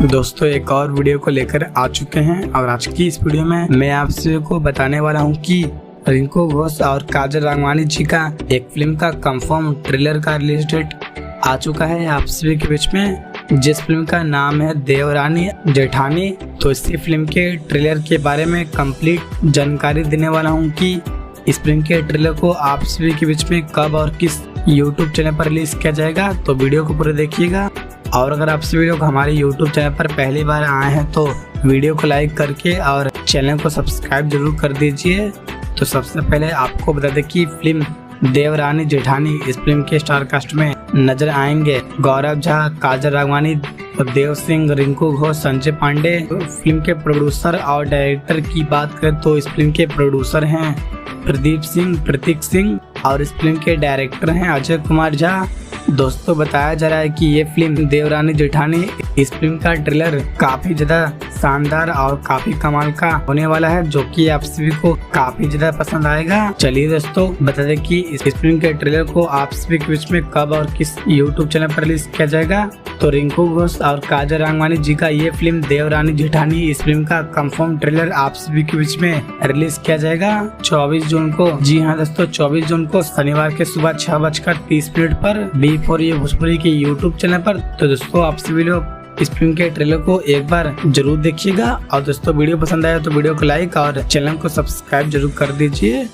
दोस्तों एक और वीडियो को लेकर आ चुके हैं और आज की इस वीडियो में मैं आप सभी को बताने वाला हूं कि रिंकू घोष और काजल राघवानी जी का एक फिल्म का कंफर्म ट्रेलर का रिलीज डेट आ चुका है आप सभी के बीच में, जिस फिल्म का नाम है देवरानी जेठानी। तो इसी फिल्म के ट्रेलर के बारे में कंप्लीट जानकारी देने वाला हूँ कि इस फिल्म के ट्रेलर को आप सभी के बीच में कब और किस YouTube चैनल पर रिलीज किया जाएगा। तो वीडियो को पूरे देखिएगा और अगर आप सभी लोग हमारे YouTube चैनल पर पहली बार आए हैं तो वीडियो को लाइक करके और चैनल को सब्सक्राइब जरूर कर दीजिए। तो सबसे पहले आपको बता दें कि फिल्म देवरानी जेठानी, इस फिल्म के स्टार कास्ट में नजर आएंगे गौरव झा, काजल राघवानी, देव सिंह, रिंकू घोष, संजय पांडे। फिल्म के प्रोड्यूसर और डायरेक्टर की बात करें तो इस फिल्म के प्रोड्यूसर हैं प्रदीप सिंह, प्रतीक सिंह और इस फिल्म के डायरेक्टर हैं अजय कुमार झा। दोस्तों बताया जा रहा है कि ये फिल्म देवरानी जेठानी, इस फिल्म का ट्रेलर काफी ज्यादा शानदार और काफी कमाल का होने वाला है, जो कि आप सभी को काफी ज्यादा पसंद आएगा। चलिए दोस्तों बता दें कि इस फिल्म के ट्रेलर को आप सभी के बीच में कब और किस YouTube चैनल पर रिलीज किया जाएगा। तो रिंकू घोष और काजल राघवानी जी का ये फिल्म देवरानी जेठानी, इस फिल्म का कंफर्म ट्रेलर आप सभी के बीच में रिलीज किया जाएगा 24 जून को। जी हाँ दोस्तों, 24 जून को शनिवार के सुबह 6:30 पर B4U भोजपुरी के YouTube चैनल पर। तो दोस्तों आप सभी लोग इस फिल्म के ट्रेलर को एक बार जरूर देखिएगा और दोस्तों वीडियो पसंद आया तो वीडियो को लाइक और चैनल को सब्सक्राइब जरूर कर दीजिए।